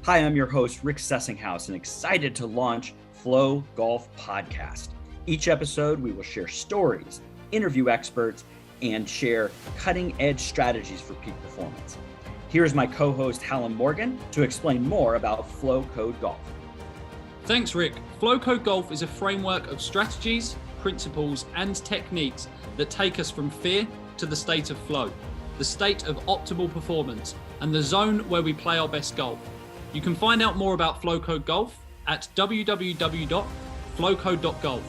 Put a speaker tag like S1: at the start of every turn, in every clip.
S1: Hi, I'm your host, Rick Sessinghouse, and excited to launch Flow Golf Podcast. Each episode, we will share stories, interview experts, and share cutting-edge strategies for peak performance. Here's my co-host, Hallam Morgan, to explain more about FlowCode Golf.
S2: Thanks, Rick. FlowCode Golf is a framework of strategies, principles, and techniques that take us from fear to the state of flow, the state of optimal performance, and the zone where we play our best golf. You can find out more about FlowCode Golf at www.flowcode.golf.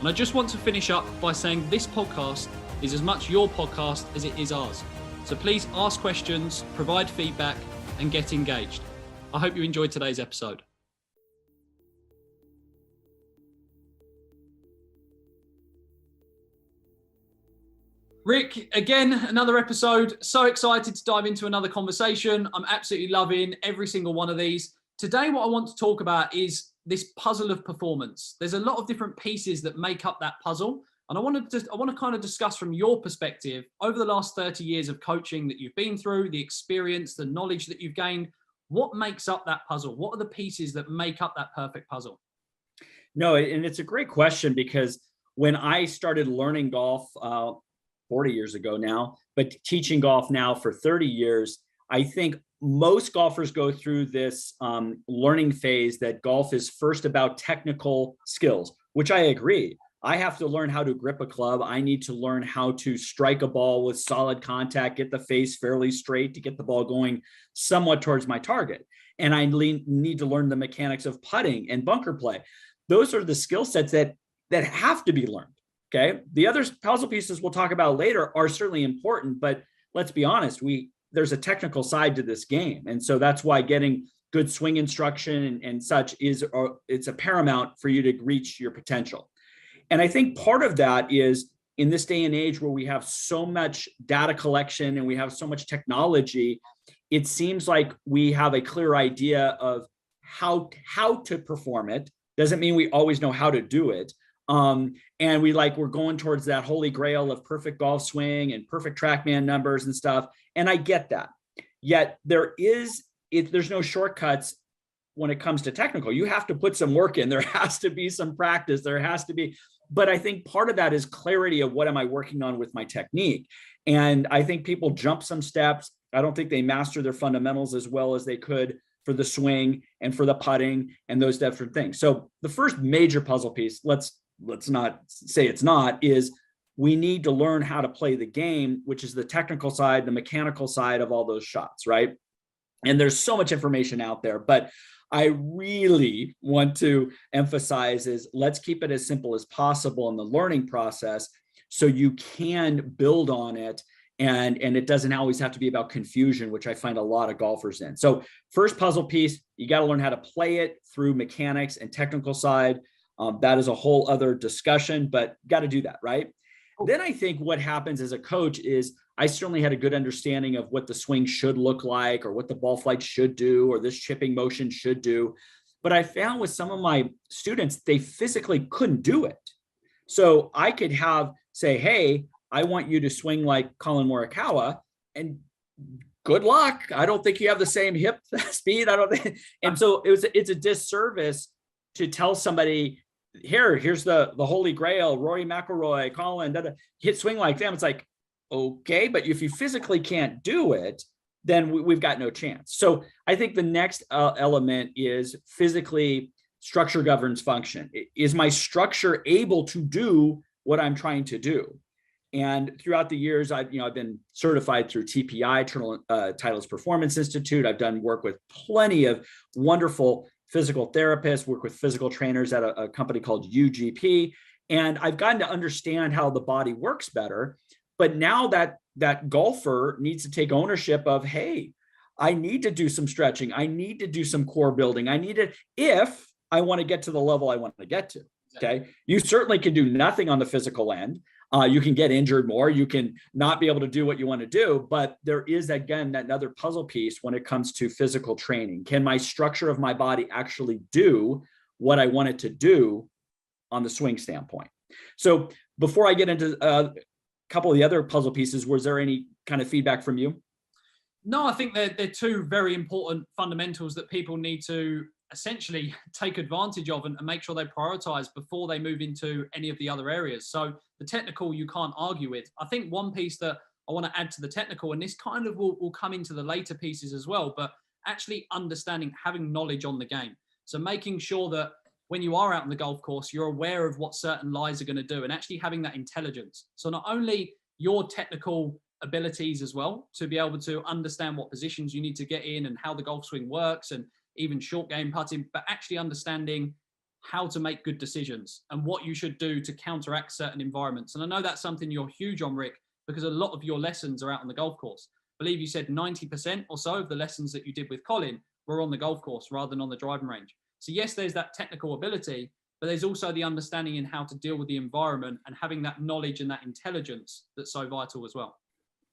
S2: And I just want to finish up by saying this podcast is as much your podcast as it is ours. So please ask questions, provide feedback, and get engaged. I hope you enjoyed today's episode. Rick, again, another episode. So excited to dive into another conversation. I'm absolutely loving every single one of these. Today, what I want to talk about is this puzzle of performance. There's a lot of different pieces that make up that puzzle. And I want to kind of discuss from your perspective over the last 30 years of coaching that you've been through, the experience, the knowledge that you've gained. What makes up that puzzle? What are the pieces that make up that perfect puzzle?
S1: No, and it's a great question because when I started learning golf, 40 years ago now, but teaching golf now for 30 years, I think most golfers go through this learning phase that golf is first about technical skills, which I agree. I have to learn how to grip a club. I need to learn how to strike a ball with solid contact, get the face fairly straight to get the ball going somewhat towards my target. And I need to learn the mechanics of putting and bunker play. Those are the skill sets that have to be learned. Okay. The other puzzle pieces we'll talk about later are certainly important, but let's be honest, there's a technical side to this game. And so that's why getting good swing instruction and such it's a paramount for you to reach your potential. And I think part of that is in this day and age where we have so much data collection and we have so much technology, it seems like we have a clear idea of how to perform it. Doesn't mean we always know how to do it. And we're going towards that holy grail of perfect golf swing and perfect TrackMan numbers and stuff. And I get that. Yet there's no shortcuts when it comes to technical. You have to put some work in. There has to be some practice. But I think part of that is clarity of what am I working on with my technique. And I think people jump some steps. I don't think they master their fundamentals as well as they could for the swing and for the putting and those different things. So the first major puzzle piece, let's not say it's not, is we need to learn how to play the game, which is the technical side, the mechanical side of all those shots, right? And there's so much information out there, but I really want to emphasize is let's keep it as simple as possible in the learning process so you can build on it. And it doesn't always have to be about confusion, which I find a lot of golfers in. So first puzzle piece, you got to learn how to play it through mechanics and technical side. That is a whole other discussion, but got to do that, right? Then I think what happens as a coach is I certainly had a good understanding of what the swing should look like or what the ball flight should do or this chipping motion should do. But I found with some of my students, they physically couldn't do it. So I could say, hey, I want you to swing like Colin Morikawa, and good luck. I don't think you have the same hip speed. And so it's a disservice to tell somebody, here's the holy grail, Rory McIlroy, Colin, hit swing like them. It's like, okay, but if you physically can't do it, then we've got no chance. So I think the next element is physically structure governs function. Is my structure able to do what I'm trying to do? And throughout the years, I've been certified through TPI, Titleist Performance Institute. I've done work with plenty of wonderful physical therapists, work with physical trainers at a company called UGP. And I've gotten to understand how the body works better. But now that golfer needs to take ownership of, hey, I need to do some stretching. I need to do some core building. If I want to get to the level I want to get to. Okay. You certainly can do nothing on the physical end. You can get injured more. You can not be able to do what you want to do. But there is, again, that another puzzle piece when it comes to physical training. Can my structure of my body actually do what I want it to do on the swing standpoint? So before I get into a couple of the other puzzle pieces, was there any kind of feedback from you?
S2: No, I think they're two very important fundamentals that people need to essentially take advantage of and make sure they prioritize before they move into any of the other areas. So the technical you can't argue with. I think one piece that I want to add to the technical, and this kind of will come into the later pieces as well, but actually understanding, having knowledge on the game. So making sure that when you are out on the golf course, you're aware of what certain lies are going to do and actually having that intelligence. So not only your technical abilities as well to be able to understand what positions you need to get in and how the golf swing works and even short game putting, but actually understanding how to make good decisions and what you should do to counteract certain environments. And I know that's something you're huge on, Rick, because a lot of your lessons are out on the golf course. I believe you said 90% or so of the lessons that you did with Colin were on the golf course rather than on the driving range. So yes, there's that technical ability, but there's also the understanding in how to deal with the environment and having that knowledge and that intelligence that's so vital as well.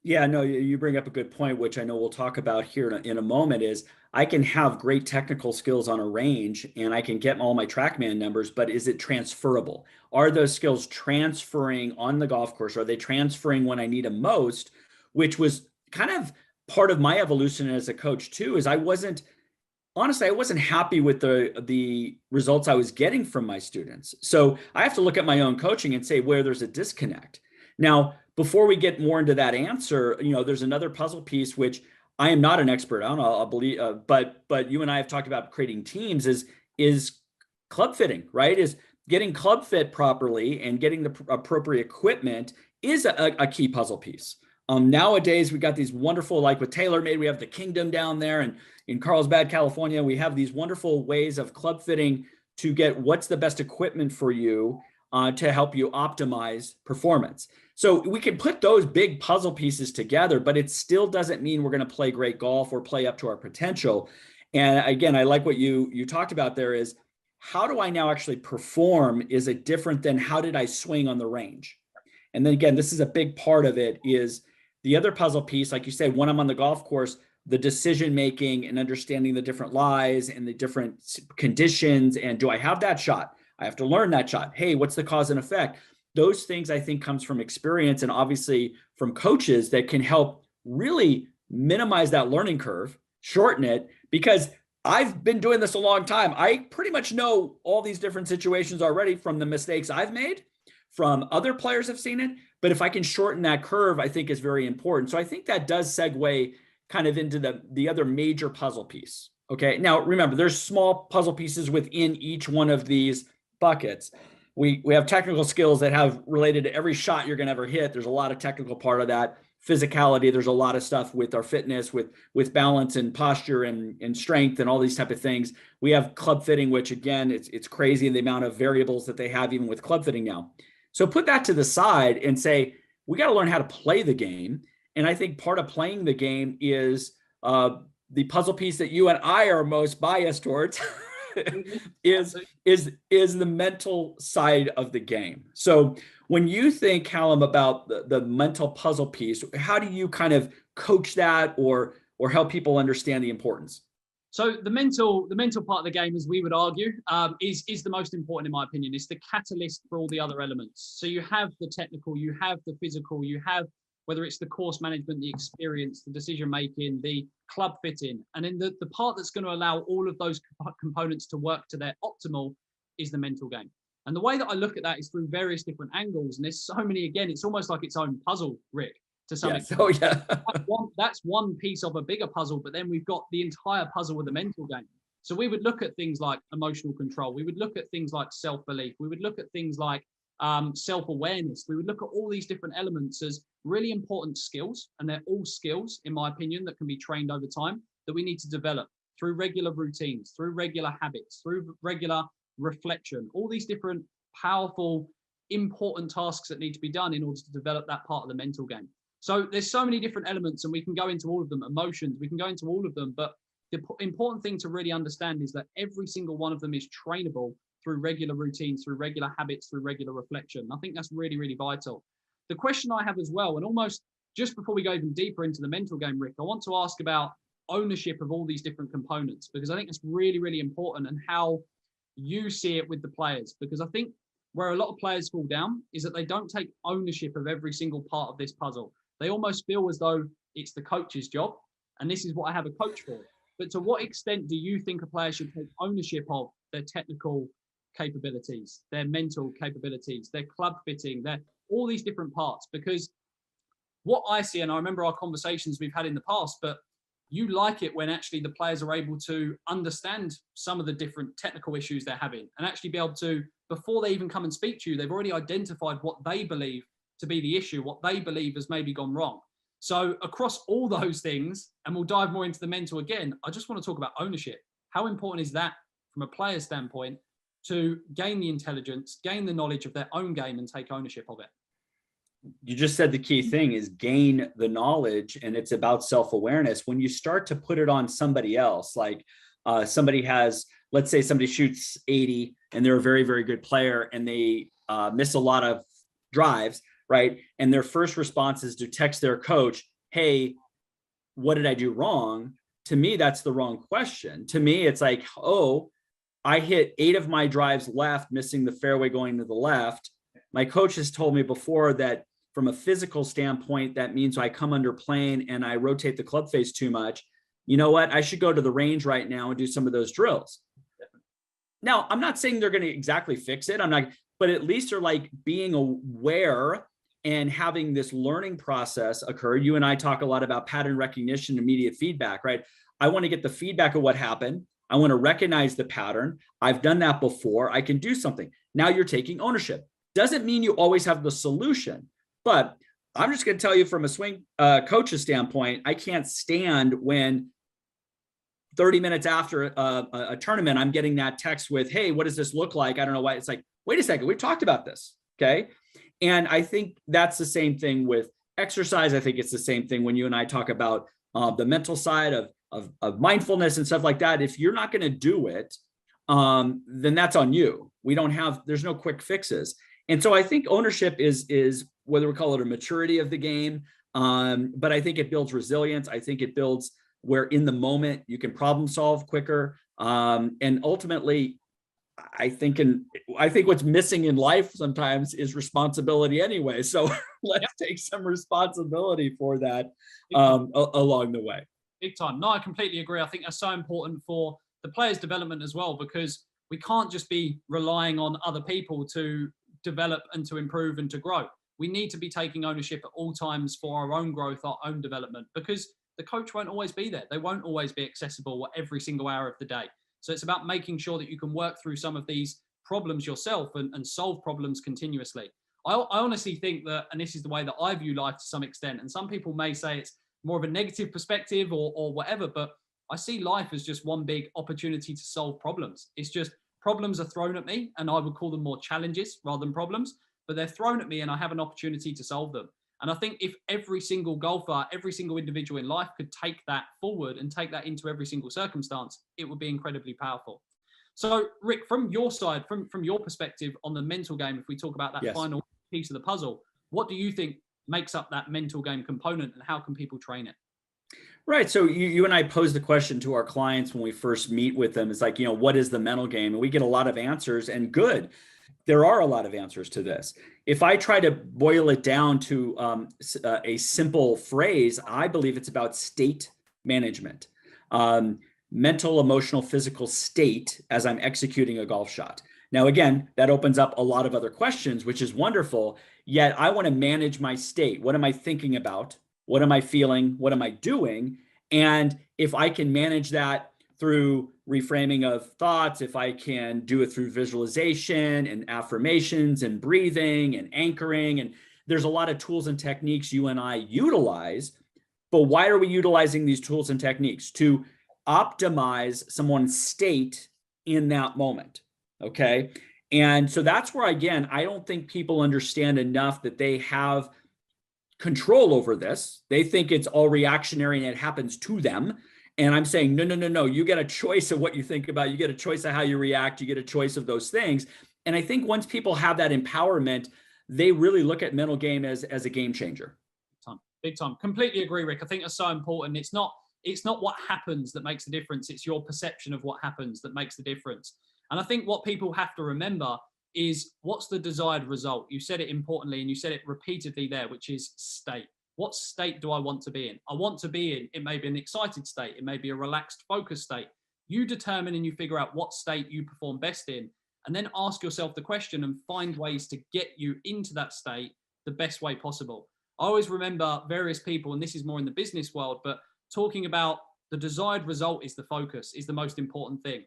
S1: Yeah, no, you bring up a good point, which I know we'll talk about here in a moment, is I can have great technical skills on a range and I can get all my TrackMan numbers, but is it transferable? Are those skills transferring on the golf course? Are they transferring when I need them most? Which was kind of part of my evolution as a coach too, is I wasn't happy with the results I was getting from my students. So I have to look at my own coaching and say where there's a disconnect. Now, before we get more into that answer, there's another puzzle piece which I am not an expert on. I'll believe, but you and I have talked about creating teams. Is club fitting, right? Is getting club fit properly and getting the appropriate equipment is a key puzzle piece. Nowadays, we got these wonderful, like with TaylorMade, we have the Kingdom down there, and in Carlsbad, California, we have these wonderful ways of club fitting to get what's the best equipment for you to help you optimize performance. So we can put those big puzzle pieces together, but it still doesn't mean we're going to play great golf or play up to our potential. And again, I like what you talked about there is how do I now actually perform? Is it different than how did I swing on the range? And then again, this is a big part of it is the other puzzle piece, like you said, when I'm on the golf course, the decision making and understanding the different lies and the different conditions. And do I have that shot? I have to learn that shot. Hey, what's the cause and effect? Those things I think comes from experience and obviously from coaches that can help really minimize that learning curve, shorten it, because I've been doing this a long time. I pretty much know all these different situations already from the mistakes I've made, from other players have seen it. But if I can shorten that curve, I think is very important. So I think that does segue kind of into the other major puzzle piece. Okay. Now remember, there's small puzzle pieces within each one of these buckets. We have technical skills that have related to every shot you're going to ever hit. There's a lot of technical part of that. Physicality, there's a lot of stuff with our fitness, with balance and posture and strength and all these type of things. We have club fitting, which again, it's crazy the amount of variables that they have even with club fitting now. So put that to the side and say, we got to learn how to play the game. And I think part of playing the game is the puzzle piece that you and I are most biased towards is the mental side of the game. So when you think, Callum, about the mental puzzle piece, how do you kind of coach that or help people understand the importance?
S2: So the mental part of the game, as we would argue, is the most important in my opinion. It's the catalyst for all the other elements. So you have the technical, you have the physical, you have whether it's the course management, the experience, the decision making, the club fitting, and then the part that's going to allow all of those components to work to their optimal is the mental game. And the way that I look at that is through various different angles. And there's so many, again, it's almost like its own puzzle, Rick, to some extent.
S1: Oh, yeah.
S2: That's one piece of a bigger puzzle, but then we've got the entire puzzle with the mental game. So we would look at things like emotional control. We would look at things like self-belief. We would look at things like self-awareness. We would look at all these different elements as really important skills. And they're all skills, in my opinion, that can be trained over time that we need to develop through regular routines, through regular habits, through regular reflection, all these different powerful, important tasks that need to be done in order to develop that part of the mental game. So there's so many different elements and we can go into all of them, emotions, we can go into all of them, but the important thing to really understand is that every single one of them is trainable through regular routines, through regular habits, through regular reflection. I think that's really, really vital. The question I have as well, and almost just before we go even deeper into the mental game, Rick, I want to ask about ownership of all these different components, because I think it's really, really important and how you see it with the players. Because I think where a lot of players fall down is that they don't take ownership of every single part of this puzzle. They almost feel as though it's the coach's job and this is what I have a coach for. But to what extent do you think a player should take ownership of their technical capabilities, their mental capabilities, their club fitting, their all these different parts? Because what I see, and I remember our conversations we've had in the past, but you like it when actually the players are able to understand some of the different technical issues they're having and actually be able to, before they even come and speak to you, they've already identified what they believe to be the issue, what they believe has maybe gone wrong. So across all those things, and we'll dive more into the mental again, I just want to talk about ownership. How important is that from a player standpoint to gain the intelligence, gain the knowledge of their own game and take ownership of it?
S1: You just said the key thing is gain the knowledge, and it's about self-awareness. When you start to put it on somebody else, like somebody has, let's say somebody shoots 80 and they're a very, very good player and they miss a lot of drives, right? And their first response is to text their coach, hey, what did I do wrong? To me, that's the wrong question. To me, it's like, oh, I hit 8 of my drives left, missing the fairway going to the left. My coach has told me before that from a physical standpoint, that means I come under plane and I rotate the club face too much. You know what? I should go to the range right now and do some of those drills. Now, I'm not saying they're going to exactly fix it. I'm not, but at least they're like being aware and having this learning process occur. You and I talk a lot about pattern recognition, immediate feedback, right? I want to get the feedback of what happened. I want to recognize the pattern. I've done that before. I can do something. Now you're taking ownership. Doesn't mean you always have the solution, but I'm just going to tell you from a swing coach's standpoint, I can't stand when 30 minutes after a tournament, I'm getting that text with, hey, what does this look like? I don't know why. It's like, wait a second, we've talked about this. Okay. And I think that's the same thing with exercise. I think it's the same thing when you and I talk about the mental side of mindfulness and stuff like that. If you're not going to do it, then that's on you. There's no quick fixes. And so I think ownership is whether we call it a maturity of the game, but I think it builds resilience. I think it builds where in the moment you can problem solve quicker. And ultimately, I think what's missing in life sometimes is responsibility anyway. So let's take some responsibility for that along the way.
S2: Big time. No, I completely agree. I think that's so important for the players' development as well, because we can't just be relying on other people to develop and to improve and to grow. We need to be taking ownership at all times for our own growth, our own development, because the coach won't always be there. They won't always be accessible every single hour of the day. So it's about making sure that you can work through some of these problems yourself and solve problems continuously. I honestly think that, and this is the way that I view life to some extent, and some people may say it's more of a negative perspective or whatever, but I see life as just one big opportunity to solve problems. It's just problems are thrown at me, and I would call them more challenges rather than problems, but they're thrown at me and I have an opportunity to solve them. And I think if every single golfer, every single individual in life could take that forward and take that into every single circumstance, it would be incredibly powerful. So Rick, from your side, from your perspective on the mental game, if we talk about that final piece of the puzzle, what do you think makes up that mental game component and how can people train it?
S1: Right. So you and I pose the question to our clients when we first meet with them. It's like, what is the mental game? And we get a lot of answers, and good. There are a lot of answers to this. If I try to boil it down to a simple phrase, I believe it's about state management, mental, emotional, physical state as I'm executing a golf shot. Now, again, that opens up a lot of other questions, which is wonderful. Yet I want to manage my state. What am I thinking about? What am I feeling? What am I doing? And if I can manage that through reframing of thoughts, if I can do it through visualization and affirmations and breathing and anchoring, and there's a lot of tools and techniques you and I utilize, but why are we utilizing these tools and techniques? To optimize someone's state in that moment, okay? And so that's where, again, I don't think people understand enough that they have control over this. They think it's all reactionary and it happens to them. And I'm saying, no. You get a choice of what you think about. You get a choice of how you react. You get a choice of those things. And I think once people have that empowerment, they really look at mental game as a game changer.
S2: Big time. Completely agree, Rick. I think that's so important. It's not what happens that makes the difference. It's your perception of what happens that makes the difference. And I think what people have to remember is what's the desired result? You said it importantly and you said it repeatedly there, which is state. what state do I want to be in? I want to be in, it may be an excited state, it may be a relaxed, focused state. You determine and you figure out what state you perform best in, and then ask yourself the question and find ways to get you into that state the best way possible. I always remember various people, and this is more in the business world, but talking about the desired result is the focus, is the most important thing.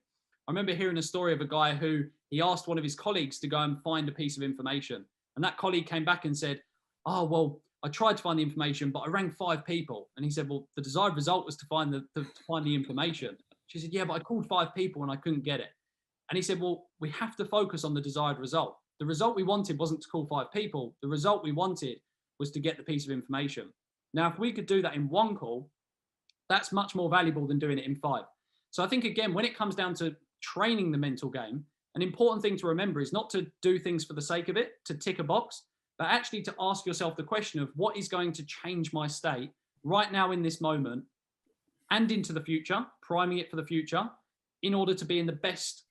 S2: I remember hearing a story of a guy who he asked one of his colleagues to go and find a piece of information. And that colleague came back and said, oh, well, I tried to find the information, but I rang 5 people. And he said, well, the desired result was to find the information. She said, yeah, but I called 5 people and I couldn't get it. And he said, well, we have to focus on the desired result. The result we wanted wasn't to call 5 people. The result we wanted was to get the piece of information. Now, if we could do that in 1 call, that's much more valuable than doing it in 5. So I think, again, when it comes down to training the mental game, an important thing to remember is not to do things for the sake of it, to tick a box, but actually to ask yourself the question of what is going to change my state right now in this moment and into the future, priming it for the future, in order to be in the best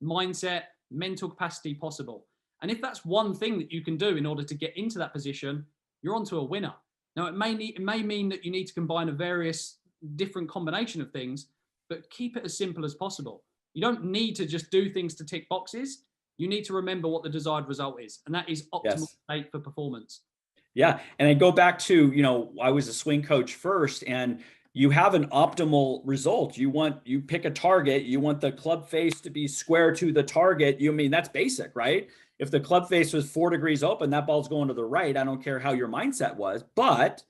S2: mindset, mental capacity possible. And if that's one thing that you can do in order to get into that position, you're onto a winner. Now, it may mean that you need to combine a various different combination of things, but keep it as simple as possible. You don't need to just do things to tick boxes. You need to remember what the desired result is, and that is optimal state for performance.
S1: Yeah. And I go back to, I was a swing coach first, and you have an optimal result. You pick a target, you want the club face to be square to the target. That's basic, right? If the club face was 4 degrees open, that ball's going to the right. I don't care how your mindset was. But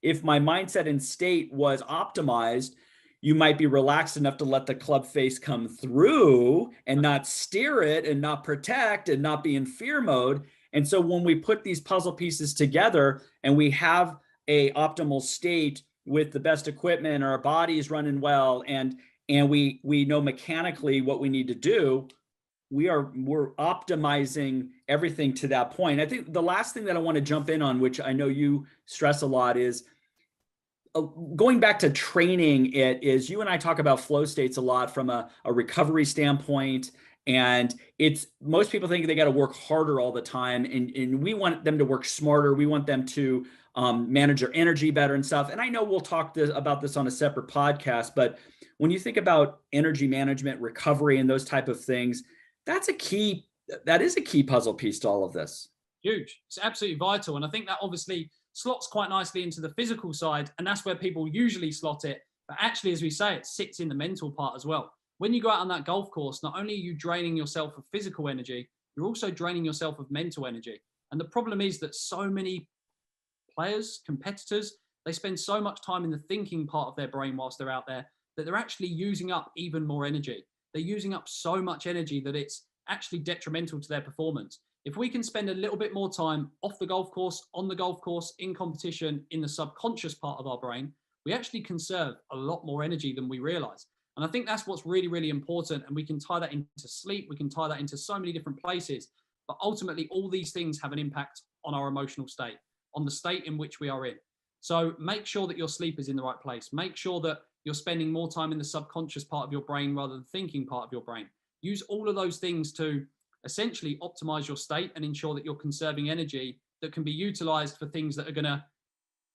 S1: if my mindset and state was optimized, you might be relaxed enough to let the club face come through and not steer it and not protect and not be in fear mode. And so when we put these puzzle pieces together and we have a optimal state with the best equipment, our body is running well, and we know mechanically what we need to do, we're optimizing everything to that point. I think the last thing that I want to jump in on, which I know you stress a lot, is going back to training. It is, you and I talk about flow states a lot from a recovery standpoint, and it's, most people think they got to work harder all the time, and we want them to work smarter. We want them to manage their energy better and stuff. And I know we'll talk about this on a separate podcast, but when you think about energy management, recovery, and those type of things, that is a key puzzle piece to all of this.
S2: Huge. It's absolutely vital. And I think that obviously slots quite nicely into the physical side, and that's where people usually slot it. But actually, as we say, it sits in the mental part as well. When you go out on that golf course, not only are you draining yourself of physical energy, you're also draining yourself of mental energy. And the problem is that so many players, competitors, they spend so much time in the thinking part of their brain whilst they're out there that they're actually using up even more energy. They're using up so much energy that it's actually detrimental to their performance. If we can spend a little bit more time off the golf course, on the golf course, in competition, in the subconscious part of our brain, we actually conserve a lot more energy than we realize. And I think that's what's really, really important. And we can tie that into sleep. We can tie that into so many different places. But ultimately, all these things have an impact on our emotional state, on the state in which we are in. So make sure that your sleep is in the right place. Make sure that you're spending more time in the subconscious part of your brain rather than thinking part of your brain. Use all of those things to essentially optimize your state and ensure that you're conserving energy that can be utilized for things that are going to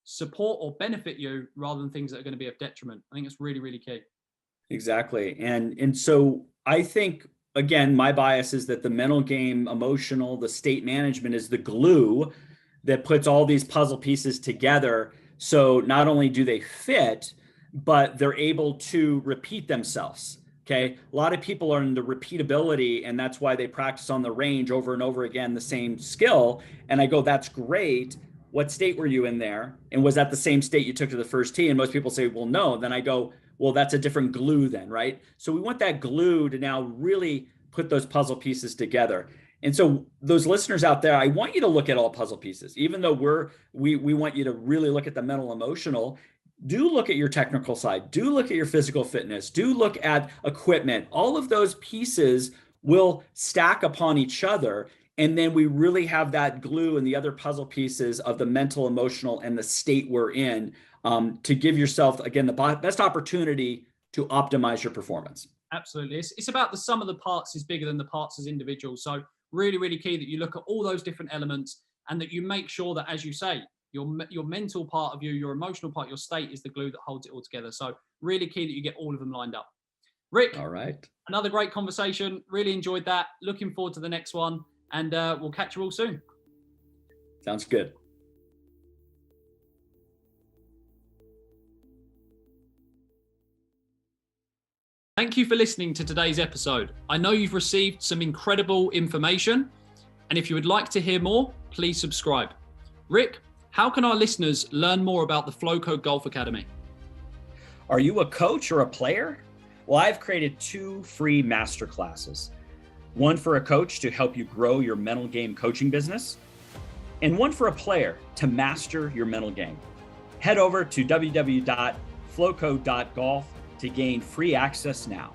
S2: support or benefit you rather than things that are going to be of detriment. I think it's really, really key.
S1: Exactly. And so I think, again, my bias is that the mental game, emotional, the state management is the glue that puts all these puzzle pieces together. So not only do they fit, but they're able to repeat themselves. Okay. A lot of people are into repeatability, and that's why they practice on the range over and over again, the same skill. And I go, that's great. What state were you in there? And was that the same state you took to the first tee? And most people say, well, no. Then I go, well, that's a different glue then, right? So we want that glue to now really put those puzzle pieces together. And so those listeners out there, I want you to look at all puzzle pieces, even though we want you to really look at the mental, emotional. Do look at your technical side. Do look at your physical fitness. Do look at equipment. All of those pieces will stack upon each other. And then we really have that glue and the other puzzle pieces of the mental, emotional, and the state we're in to give yourself, again, the best opportunity to optimize your performance.
S2: Absolutely. It's about the sum of the parts is bigger than the parts as individuals. So really, really key that you look at all those different elements and that you make sure that, as you say, Your mental part of you, your emotional part, your state is the glue that holds it all together. So really key that you get all of them lined up. Rick,
S1: All right.
S2: another great conversation. Really enjoyed that. Looking forward to the next one. And we'll catch you all soon.
S1: Sounds good.
S2: Thank you for listening to today's episode. I know you've received some incredible information. And if you would like to hear more, please subscribe. Rick, how can our listeners learn more about the FlowCode Golf Academy?
S1: Are you a coach or a player? Well, I've created 2 free masterclasses. One for a coach to help you grow your mental game coaching business, and one for a player to master your mental game. Head over to www.flowcode.golf to gain free access now.